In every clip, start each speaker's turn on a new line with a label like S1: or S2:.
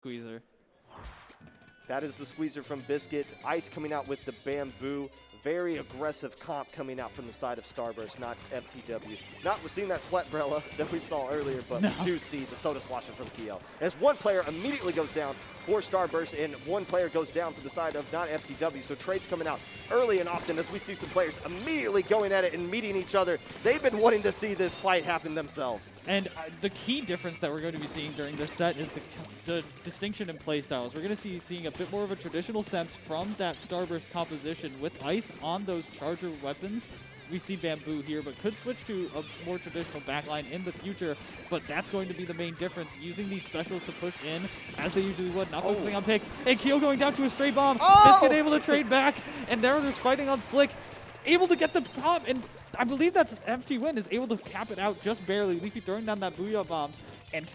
S1: Squeezer.
S2: That is the Squeezer from Biscuit. Ice coming out with the Bamboo. Very aggressive comp coming out from the side of Starburst, not FTW. Not seeing that Splatbrella that we saw earlier, but we do see the Soda Slosher from KO. As one player immediately goes down for Starburst, and one player goes down for the side of not FTW. So trades coming out early and often as we see some players immediately going at it and meeting each other. They've been wanting to see this fight happen themselves.
S1: And the key difference that we're going to be seeing during this set is the distinction in play styles. We're going to seeing a bit more of a traditional sense from that Starburst composition with Ice on those charger weapons. We see Bamboo here, but could switch to a more traditional backline in the future. But that's going to be the main difference, using these specials to push in as they usually would, not focusing on picks. And Keo going down to a stray bomb. Biscuit able to trade back, and now they're fighting on Slick. Able to get the pop, and I believe that's FT Win is able to cap it out just barely. Leafy throwing down that Booyah Bomb, and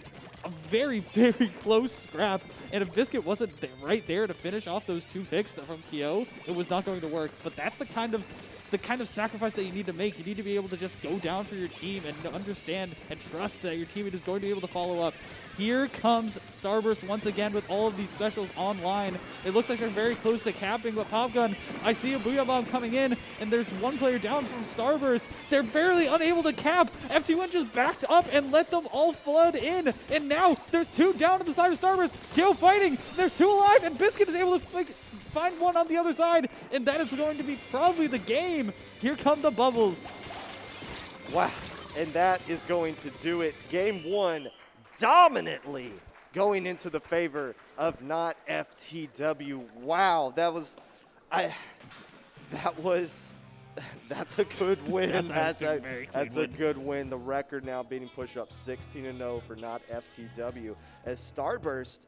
S1: a very, very close scrap. And if Biscuit wasn't right there to finish off those two picks from Keo, it was not going to work. But that's the kind of sacrifice that you need to make. You need to be able to just go down for your team and understand and trust that your teammate is going to be able to follow up. Here comes Starburst once again with all of these specials online. It looks like they're very close to capping, but Popgun, I see a Booyah Bomb coming in, and there's one player down from Starburst. They're barely unable to cap. FT1 just backed up and let them all flood in, and now there's two down to the side of Starburst. Kyo fighting, there's two alive, and Biscuit is able to find one on the other side, and that is going to be probably the game. Here come the bubbles.
S2: Wow, and that is going to do it. Game one dominantly going into the favor of not FTW. Wow, that's a good win. That's a good win. The record now being pushed up 16-0 for not FTW. As Starburst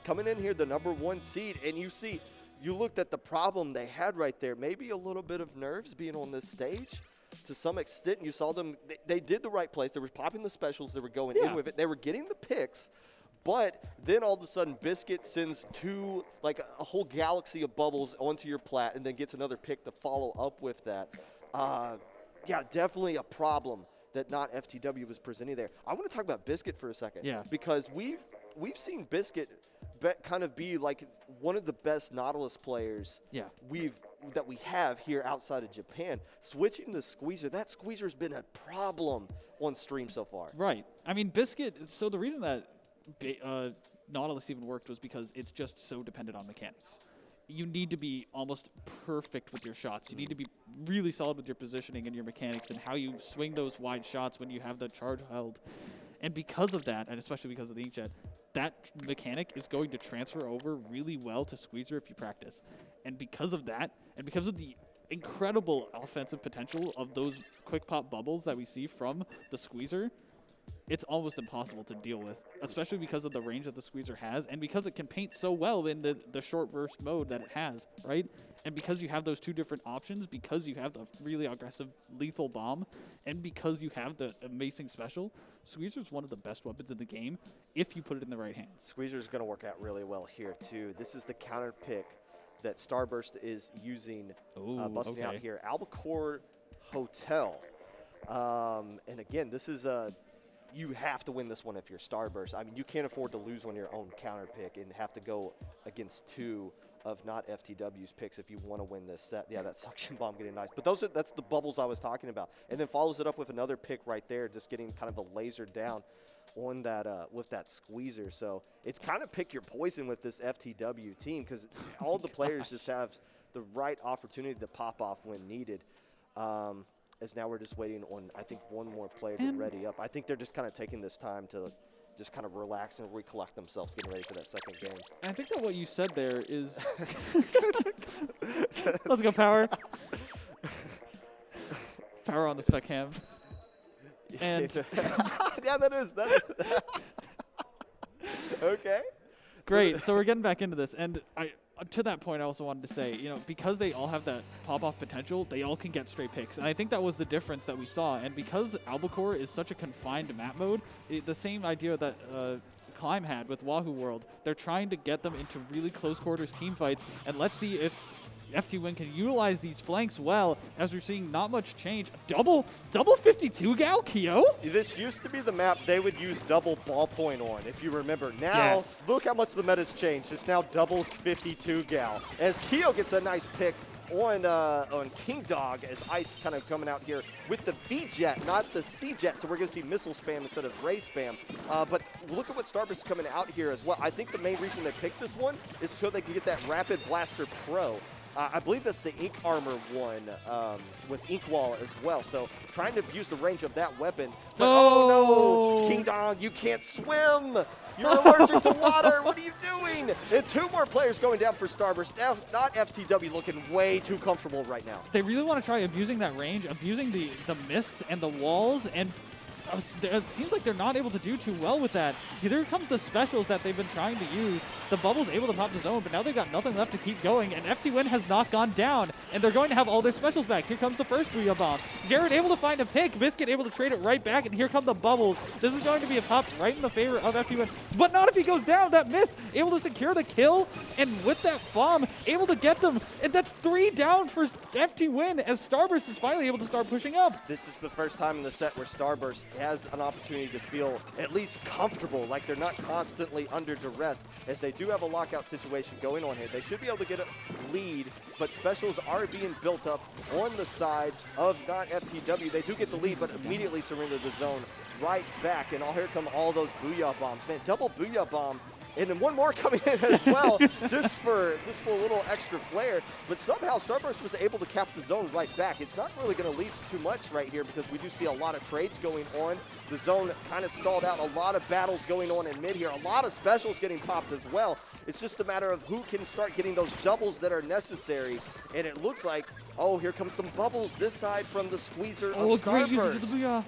S2: coming in here, the #1 seed, and you looked at the problem they had right there. Maybe a little bit of nerves being on this stage. To some extent, you saw them. They did the right place. They were popping the specials. They were going in with it. They were getting the picks. But then all of a sudden, Biscuit sends a whole galaxy of bubbles onto your plat and then gets another pick to follow up with that. Yeah, definitely a problem that not FTW was presenting there. I want to talk about Biscuit for a second.
S1: Yeah.
S2: Because we've seen Biscuit kind of be like one of the best Nautilus players that we have here outside of Japan. Switching the Squeezer, that Squeezer's been a problem on stream so far.
S1: Right. I mean, Biscuit, so the reason that Nautilus even worked was because it's just so dependent on mechanics. You need to be almost perfect with your shots. You need to be really solid with your positioning and your mechanics and how you swing those wide shots when you have the charge held. And because of that, and especially because of the inkjet, that mechanic is going to transfer over really well to Squeezer if you practice. And because of that, and because of the incredible offensive potential of those quick pop bubbles that we see from the Squeezer, it's almost impossible to deal with, especially because of the range that the Squeezer has, and because it can paint so well in the short burst mode that it has, right? And because you have those two different options, because you have the really aggressive lethal bomb, and because you have the amazing special, Squeezer's one of the best weapons in the game if you put it in the right hands.
S2: Squeezer's going to work out really well here, too. This is the counter pick that Starburst is using, busting out here. Albacore Hotel. And again, this is you have to win this one if you're Starburst. I mean, you can't afford to lose on your own counter pick and have to go against two of not FTW's picks if you want to win this set. Yeah, that suction bomb getting nice. But that's the bubbles I was talking about. And then follows it up with another pick right there, just getting kind of a laser down on that with that Squeezer. So it's kind of pick your poison with this FTW team because all the players just have the right opportunity to pop off when needed. As now we're just waiting on, I think, one more player to ready up. I think they're just kind of taking this time to just kind of relax and recollect themselves, getting ready for that second game.
S1: I think that what you said there is... Let's go, Power. Power on the spec cam. And
S2: yeah, that is. Okay.
S1: Great. So we're getting back into this. And to that point, I also wanted to say, because they all have that pop-off potential, they all can get straight picks. And I think that was the difference that we saw. And because Albacore is such a confined map mode, the same idea that Climb had with Wahoo World, they're trying to get them into really close quarters team fights. And let's see if FT can utilize these flanks well, as we're seeing not much change. Double 52 gal, Kyo?
S2: This used to be the map they would use double ballpoint on, if you remember. Now,
S1: yes.
S2: Look how much the meta's changed. It's now double 52 gal. As Kyo gets a nice pick on King Dog, as Ice kind of coming out here with the V-Jet, not the C-Jet, so we're going to see missile spam instead of ray spam. But look at what Starburst is coming out here as well. I think the main reason they picked this one is so they can get that Rapid Blaster Pro. I believe that's the Ink Armor one with Ink Wall as well. So trying to use the range of that weapon. But oh no, King Dog, you can't swim. You're allergic to water. What are you doing? And 2 more players going down for Starburst. Now, not FTW looking way too comfortable right now.
S1: They really want to try abusing that range, abusing the mist and the walls, and it seems like they're not able to do too well with that. Here comes the specials that they've been trying to use. The bubble's able to pop the zone, but now they've got nothing left to keep going, and FT has not gone down, and they're going to have all their specials back. Here comes the first Booyah Bomb. Jared able to find a pick, Biscuit able to trade it right back, and here come the bubbles. This is going to be a pop right in the favor of FT, but not if he goes down. That missed, able to secure the kill, and with that bomb, able to get them, and that's 3 down for FT as Starburst is finally able to start pushing up.
S2: This is the first time in the set where Starburst has an opportunity to feel at least comfortable, like they're not constantly under duress, as they do have a lockout situation going on here. They should be able to get a lead, but specials are being built up on the side of not FTW. They do get the lead, but immediately surrender the zone right back, and here come all those Booyah Bombs. Man, double Booyah Bomb. And then one more coming in as well, just for a little extra flair. But somehow Starburst was able to cap the zone right back. It's not really going to lead to too much right here, because we do see a lot of trades going on. The zone kind of stalled out. A lot of battles going on in mid here. A lot of specials getting popped as well. It's just a matter of who can start getting those doubles that are necessary. And it looks like, oh, here comes some bubbles this side from the squeezer of Starburst.
S1: Great usage of the Booyah.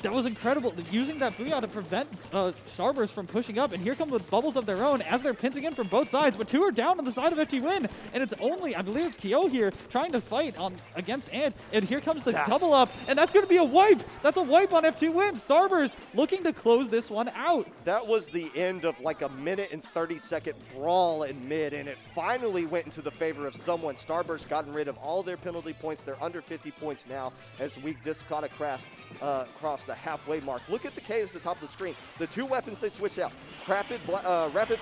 S1: That was incredible, using that Booyah to prevent Starburst from pushing up, and here come the bubbles of their own as they're pincing in from both sides, but 2 are down on the side of FT and it's only, I believe it's Kyo here, trying to fight against Ant, and here comes the double up, and that's going to be a wipe. That's a wipe on FT Starburst looking to close this one out.
S2: That was the end of like a 1:30 brawl in mid, and it finally went into the favor of someone. Starburst gotten rid of all their penalty points. They're under 50 points now, as we just caught a crash across the halfway mark. Look at the K at the top of the screen. The 2 weapons they switched out. Rapid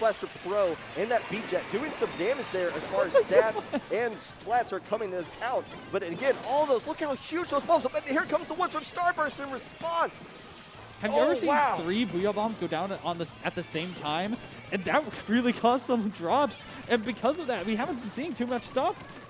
S2: Blaster Pro and that V-Jet doing some damage there as far as stats and splats are coming out. But again, all those, look how huge those bombs are. And here comes the ones from Starburst in response.
S1: Have you ever seen 3 Booyah Bombs go down at the same time? And that really caused some drops. And because of that, we haven't been seeing too much stuff.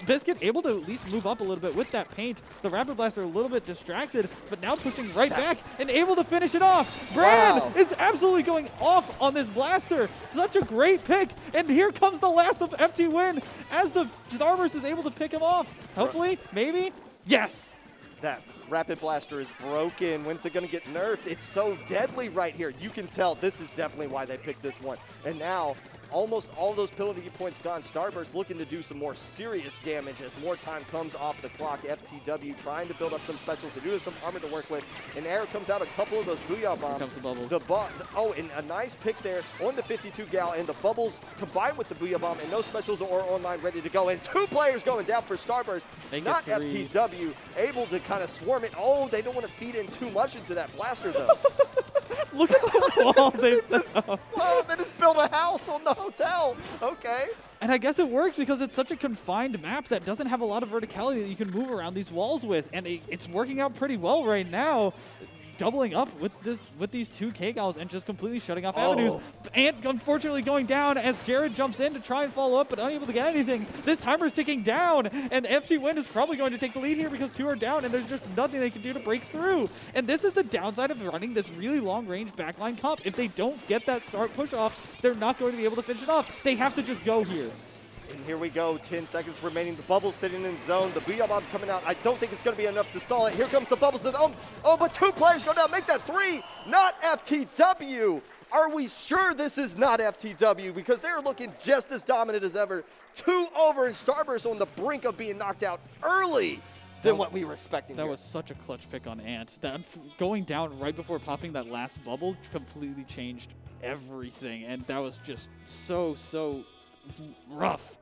S1: Biscuit able to at least move up a little bit with that paint. The Rapid Blaster a little bit distracted, but now pushing right back and able to finish it off. Brad is absolutely going off on this blaster. Such a great pick. And here comes the last of FT as the Starburst is able to pick him off. Hopefully, maybe, yes.
S2: That Rapid Blaster is broken. When's it going to get nerfed? It's so deadly right here. You can tell this is definitely why they picked this one. And now, almost all those penalty points gone. Starburst looking to do some more serious damage as more time comes off the clock. FTW trying to build up some specials to do some armor to work with. And there comes out a couple of those Booyah Bombs.
S1: Here comes the bubbles.
S2: And a nice pick there on the 52 gal, and the bubbles combined with the Booyah Bomb, and no specials are online ready to go. And 2 players going down for Starburst. Not FTW, able to kind of swarm it. Oh, they don't want to feed in too much into that blaster though.
S1: Look at the wall they set up.
S2: Oh, they just built a house on the hotel. Okay.
S1: And I guess it works because it's such a confined map that doesn't have a lot of verticality that you can move around these walls with. And it's working out pretty well right now. Doubling up with these 2 K-Gals and just completely shutting off avenues. Ant unfortunately going down as Jared jumps in to try and follow up, but unable to get anything. This timer's ticking down, and FT is probably going to take the lead here because 2 are down, and there's just nothing they can do to break through. And this is the downside of running this really long-range backline comp. If they don't get that start push-off, they're not going to be able to finish it off. They have to just go here.
S2: And here we go, 10 seconds remaining. The bubbles sitting in zone. The Booyah Bomb coming out. I don't think it's going to be enough to stall it. Here comes the bubbles. Oh, but 2 players go down. Make that 3. Not FTW. Are we sure this is not FTW? Because they're looking just as dominant as ever. 2 over, and Starburst on the brink of being knocked out early than what we were expecting.
S1: That was such a clutch pick on Ant. That going down right before popping that last bubble completely changed everything. And that was just so rough.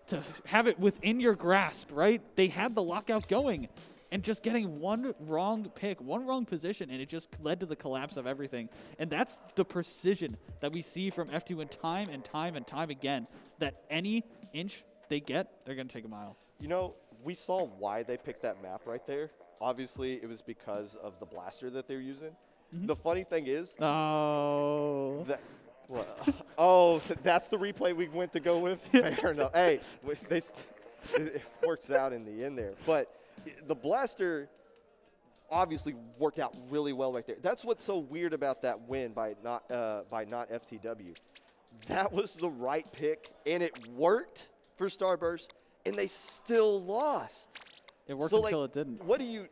S1: to have it within your grasp, right? They had the lockout going, and just getting one wrong pick, one wrong position, and it just led to the collapse of everything. And that's the precision that we see from FTW time and time and time again, that any inch they get, they're going to take a mile.
S2: You know, we saw why they picked that map right there. Obviously, it was because of the blaster that they're using. The funny thing is, that's the replay we went to go with? Fair enough. Hey, it works out in the end there. But the blaster obviously worked out really well right there. That's what's so weird about that win by not FTW. That was the right pick, and it worked for Starburst, and they still lost.
S1: It worked until it didn't.
S2: What do you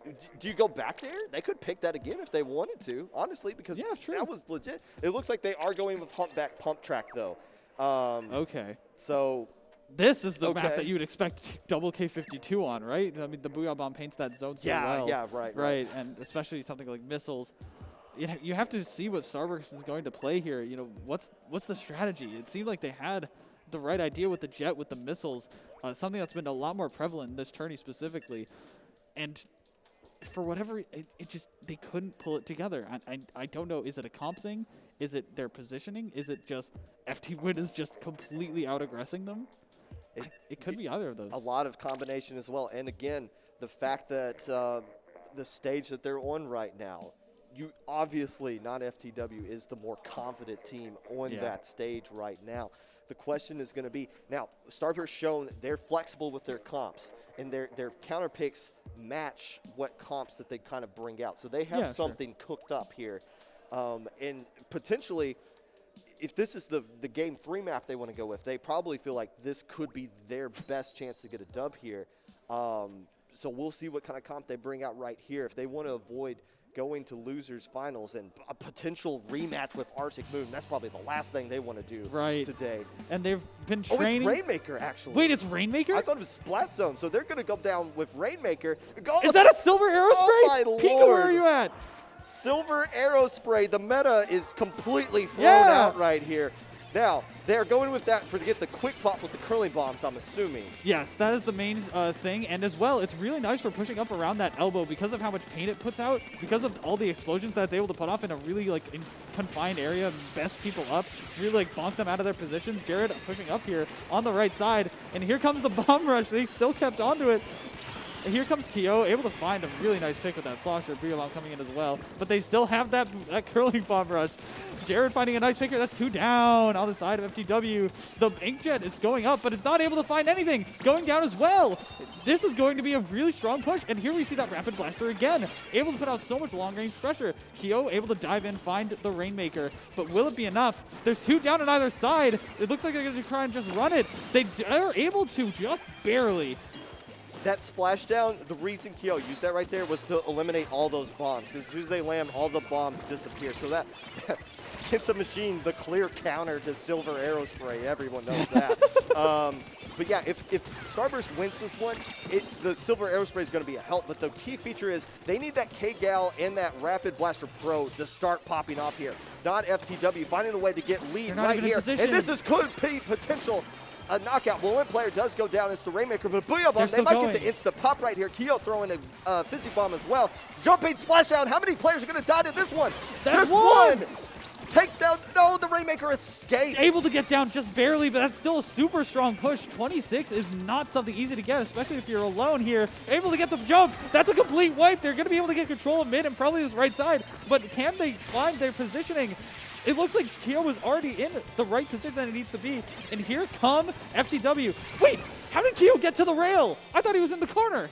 S2: go back there? They could pick that again if they wanted to, honestly, because that was legit. It looks like they are going with humpback pump track, though.
S1: Okay.
S2: So
S1: this is the map that you would expect double K52 on, right? I mean, the Booyah Bomb paints that zone so well.
S2: Yeah, right.
S1: And especially something like missiles. You have to see what Starburst is going to play here. You know, what's the strategy? It seemed like they had the right idea with the jet, with the missiles, something that's been a lot more prevalent in this tourney specifically. And for whatever, it just, they couldn't pull it together. I don't know, is it a comp thing? Is it their positioning? Is it just FTW is just completely out-aggressing them? It could be either of those.
S2: A lot of combination as well. And again, the fact that the stage that they're on right now, you obviously, not FTW, is the more confident team on that stage right now. The question is going to be, now, Starburst shown they're flexible with their comps, and their counter picks match what comps that they kind of bring out. So they have something cooked up here. And potentially, if this is the game 3 map they want to go with, they probably feel like this could be their best chance to get a dub here. So we'll see what kind of comp they bring out right here. If they want to avoid going to losers finals and a potential rematch with Arctic Moon, that's probably the last thing they want to do today.
S1: And they've been training.
S2: Oh, it's Rainmaker, actually.
S1: Wait, it's Rainmaker?
S2: I thought it was Splat Zone, so they're going to go down with Rainmaker.
S1: Is that a silver arrow spray?
S2: Oh, my Lord.
S1: Pika, where are you at?
S2: Silver arrow spray. The meta is completely thrown out right here. Now, they're going with that to get the quick pop with the curling bombs, I'm assuming.
S1: Yes, that is the main thing. And as well, it's really nice for pushing up around that elbow because of how much paint it puts out, because of all the explosions that it's able to put off in a really confined area, best people up, really bonk them out of their positions. Jared pushing up here on the right side. And here comes the bomb rush. They still kept onto it. And here comes Kyo, able to find a really nice pick with that Slosher. Booyah coming in as well. But they still have that curling bomb rush. Jared finding a nice picker. That's 2 down on the side of FTW. The Inkjet is going up, but it's not able to find anything. Going down as well. This is going to be a really strong push. And here we see that Rapid Blaster again. Able to put out so much long-range pressure. Kyo able to dive in, find the Rainmaker. But will it be enough? There's 2 down on either side. It looks like they're going to try and just run it. They are able to, just barely.
S2: That splashdown, the reason Kyo used that right there was to eliminate all those bombs. As soon as they land, all the bombs disappear. So that it's a machine, the clear counter to Silver Arrow Spray. Everyone knows that. But yeah, if Starburst wins this one, the Silver Arrow Spray is going to be a help. But the key feature is they need that K-Gal and that Rapid Blaster Pro to start popping off here. Not FTW, finding a way to get lead right here. And this could be potential. A knockout. Well, one player does go down. It's the Rainmaker, but Booyah Bomb, they might get the insta pop right here. Kyo throwing a Fizzy Bomb as well. Jumping splashdown. How many players are going to die to this one? Just one. Takes down. No, the Rainmaker escapes.
S1: Able to get down just barely, but that's still a super strong push. 26 is not something easy to get, especially if you're alone here. Able to get the jump. That's a complete wipe. They're going to be able to get control of mid and probably this right side, but can they find their positioning? It looks like Kyo was already in the right position that he needs to be. And here come FTW. Wait, how did Kyo get to the rail? I thought he was in the corner.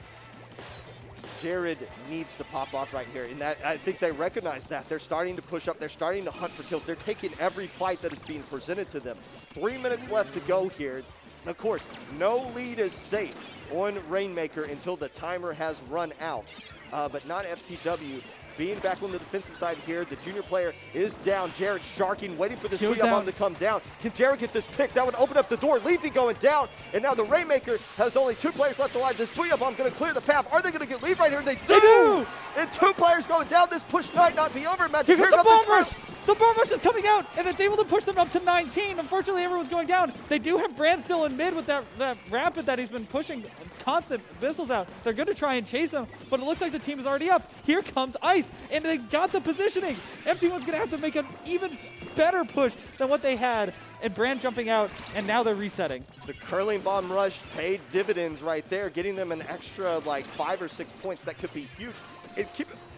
S2: Jared needs to pop off right here. And that, I think they recognize that. They're starting to push up. They're starting to hunt for kills. They're taking every fight that is being presented to them. 3 minutes left to go here. Of course, no lead is safe on Rainmaker until the timer has run out. But not FTW. Being back on the defensive side here, the junior player is down. Jared sharking, waiting for this Booyah Bomb to come down. Can Jared get this pick? That would open up the door. Leafy going down, and now the Rainmaker has only 2 players left alive. This Booyah Bomb going to clear the path. Are they going to get lead right here? They do! And 2 players going down. This push might not be over. Magic,
S1: here comes the bomb rush. The bomb rush is coming out, and it's able to push them up to 19. Unfortunately, everyone's going down. They do have Brand still in mid with that rapid that he's been pushing constant missiles out. They're going to try and chase him, but it looks like the team is already up. Here comes Ice, and they got the positioning. FT1's going to have to make an even better push than what they had, and Brand jumping out, and now they're resetting.
S2: The curling bomb rush paid dividends right there, getting them an extra like 5 or 6 points. That could be huge.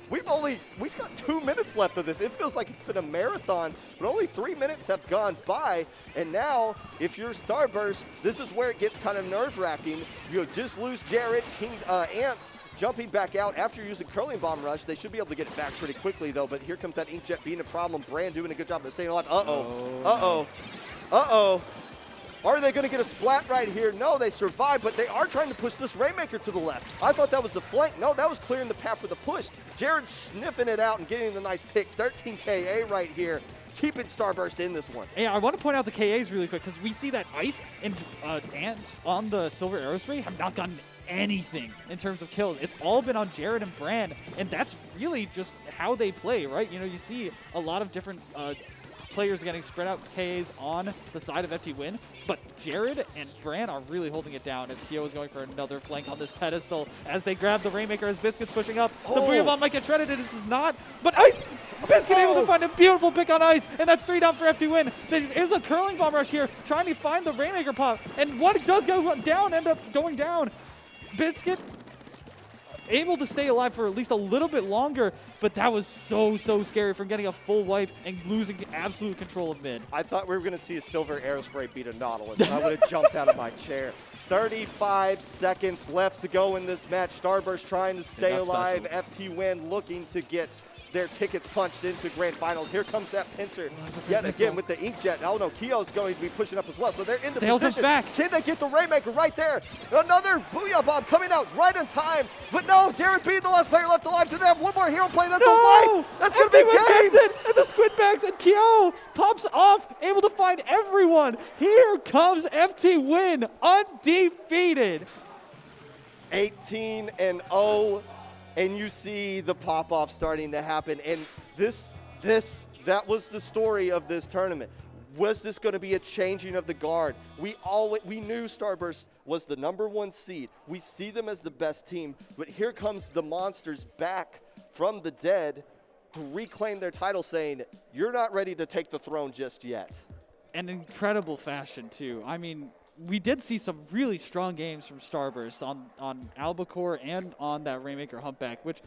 S2: We've got 2 minutes left of this. It feels like it's been a marathon, but only 3 minutes have gone by. And now, if you're Starburst, this is where it gets kind of nerve-wracking. You just lose Jared, Ants jumping back out after using curling bomb rush. They should be able to get it back pretty quickly though. But here comes that Inkjet being a problem. Brand doing a good job of staying alive. Are they going to get a splat right here? No, they survive, but they are trying to push this Rainmaker to the left. I thought that was the flank. No, that was clearing the path for the push. Jared sniffing it out and getting the nice pick. 13 KA right here. Keeping Starburst in this one.
S1: Yeah, I want to point out the KAs really quick because we see that Ice and Ant on the Silver Aerospray have not gotten anything in terms of kills. It's all been on Jared and Brand, and that's really just how they play, right? You know, you see a lot of different players getting spread out KAs on the side of FT Win, but Jared and Brand are really holding it down as Kyo is going for another flank on this pedestal as they grab the Rainmaker as Biscuit's pushing up. The Booyah Bomb might get shredded, it is not, but Ice! Biscuit able to find a beautiful pick on Ice, and that's 3 down for FT Win. There is a curling bomb rush here, trying to find the Rainmaker pop, and one does go down, end up going down. Biscuit able to stay alive for at least a little bit longer, but that was so scary from getting a full wipe and losing absolute control of mid.
S2: I thought we were going to see a Silver Aerospray beat a Nautilus, and I would have jumped out of my chair. 35 seconds left to go in this match. Starburst trying to stay alive. FT Win looking to get their tickets punched into grand finals. Here comes that pincer yet again with the Inkjet. Oh no, Kyo's going to be pushing up as well, so they're in the position.
S1: Back.
S2: Can they get the Rainmaker right there? Another Booyah Bomb coming out right on time, but no, Jared being the last player left alive. Do they have one more hero play? That's a wipe. That's going to be game.
S1: It, and the Squidbacks, and Kyo pops off, able to find everyone. Here comes FT Win, undefeated.
S2: 18-0. And you see the pop-off starting to happen. And that was the story of this tournament. Was this going to be a changing of the guard? We knew Starburst was the #1 seed. We see them as the best team. But here comes the Monsters back from the dead to reclaim their title, saying, you're not ready to take the throne just yet.
S1: An incredible fashion, too. I mean, we did see some really strong games from Starburst on Albacore and on that Rainmaker Humpback, which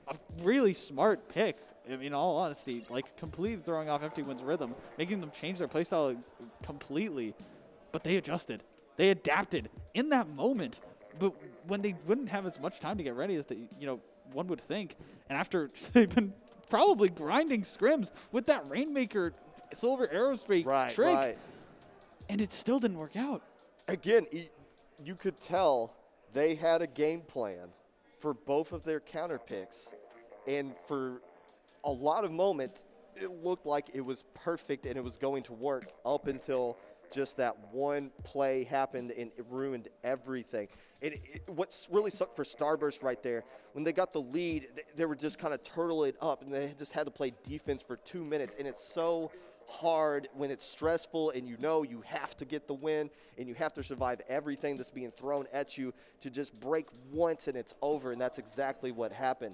S1: a really smart pick, in all honesty, like completely throwing off FT Win's rhythm, making them change their playstyle completely. But they adjusted. They adapted in that moment, but when they wouldn't have as much time to get ready as one would think, and after they've been probably grinding scrims with that Rainmaker Silver Aerospray trick, and it still didn't work out.
S2: Again, you could tell they had a game plan for both of their counter picks, and for a lot of moments, it looked like it was perfect and it was going to work up until just that one play happened and it ruined everything. And what's really sucked for Starburst right there, when they got the lead, they were just kind of turtling up, and they just had to play defense for 2 minutes, and it's so hard when it's stressful and you know you have to get the win and you have to survive everything that's being thrown at you to just break once and it's over, and that's exactly what happened.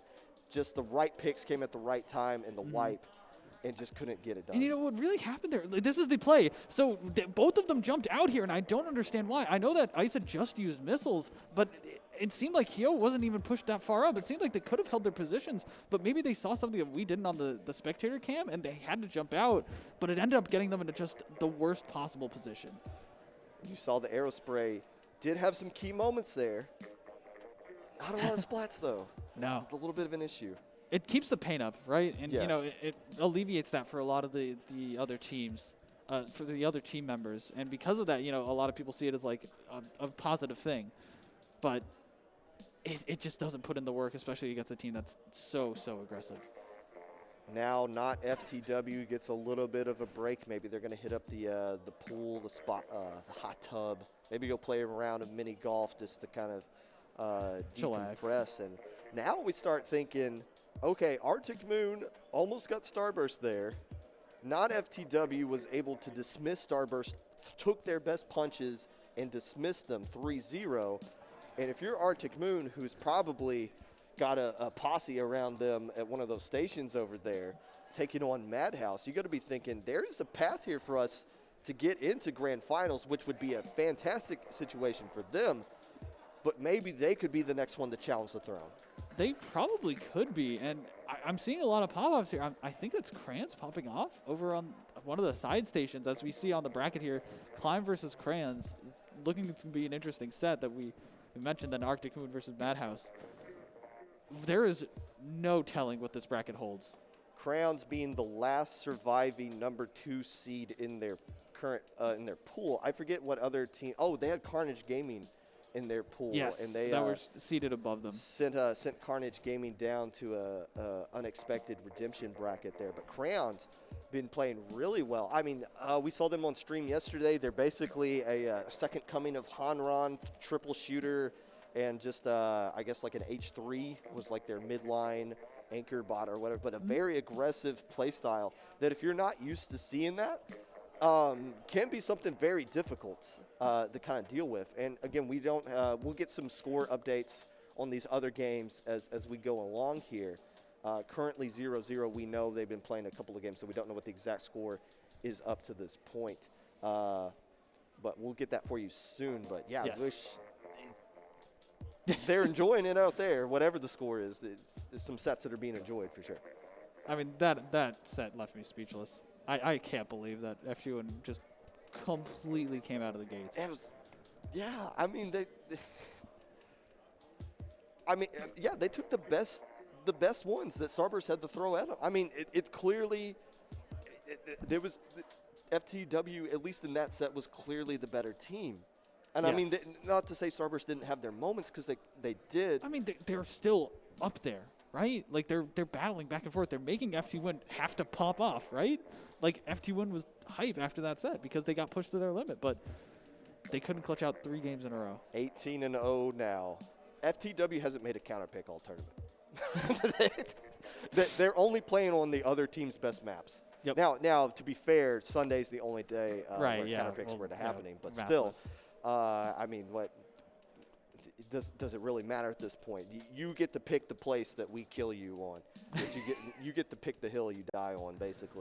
S2: Just the right picks came at the right time and the wipe, and just couldn't get it done.
S1: And you know what really happened there? This is the play. So both of them jumped out here, and I don't understand why. I know that Ice had just used missiles, but it seemed like Hyo wasn't even pushed that far up. It seemed like they could have held their positions, but maybe they saw something that we didn't on the spectator cam, and they had to jump out, but it ended up getting them into just the worst possible position.
S2: You saw the Aerospray did have some key moments there. Not a lot of splats, though.
S1: No.
S2: It's a little bit of an issue.
S1: It keeps the pain up, right? And,
S2: yes.
S1: It alleviates that for a lot of the other teams, for the other team members. And because of that, a lot of people see it as like a positive thing. But it just doesn't put in the work, especially against a team that's so aggressive.
S2: Now, not FTW gets a little bit of a break. Maybe they're going to hit up the pool, the hot tub. Maybe go play a round of mini golf just to kind of decompress. And now we start thinking, okay, Arctic Moon almost got Starburst there. not FTW was able to dismiss Starburst, took their best punches and dismissed them 3-0. And if you're Arctic Moon, who's probably got a posse around them at one of those stations over there, taking on Madhouse, you got to be thinking there is a path here for us to get into grand finals, which would be a fantastic situation for them. But maybe they could be the next one to challenge the throne.
S1: They probably could be, and I'm seeing a lot of pop-ups here. I think that's Crayons popping off over on one of the side stations, as we see on the bracket here. Climb versus Crayons, looking to be an interesting set that we mentioned, then Arctic Moon versus Madhouse. There is no telling what this bracket holds.
S2: Crayons being the last surviving number 2 seed in their current in their pool. I forget what other team. Oh, they had Carnage Gaming in their pool.
S1: Yes,
S2: and they
S1: that were seated above them.
S2: Sent Carnage Gaming down to a unexpected redemption bracket there. But Crayons been playing really well. I mean, we saw them on stream yesterday. They're basically a second coming of Hanron, triple shooter, and just I guess like an H3 was like their midline anchor bot or whatever. But a very aggressive play style that if you're not used to seeing that, can be something very difficult to kind of deal with. And again, we don't. We'll get some score updates on these other games as we go along here. Currently 0-0. We know they've been playing a couple of games, so we don't know what the exact score is up to this point. But we'll get that for you soon. But yeah,
S1: yes.
S2: They're enjoying it out there. Whatever the score is, it's some sets that are being enjoyed for sure.
S1: I mean, that set left me speechless. I can't believe that FTW just completely came out of the gates.
S2: It was, yeah. I mean, they took the best ones that Starburst had to throw at them. I mean, it clearly, there was FTW, at least in that set, was clearly the better team. And yes. I mean, not to say Starburst didn't have their moments, because they did.
S1: I mean, they're still up there, right? Like they're battling back and forth. They're making FT1 have to pop off, right? Like FT1 was hype after that set because they got pushed to their limit, but they couldn't clutch out 3 games in a row.
S2: 18-0 now. FTW hasn't made a counter pick all tournament. They're only playing on the other team's best maps.
S1: Yep.
S2: Now, to be fair, Sunday's the only day
S1: right,
S2: where
S1: yeah,
S2: counter picks were happening, but
S1: mapless.
S2: Still. I mean, what does it really matter at this point? You get to pick the place that we kill you on. You get to pick the hill you die on, basically.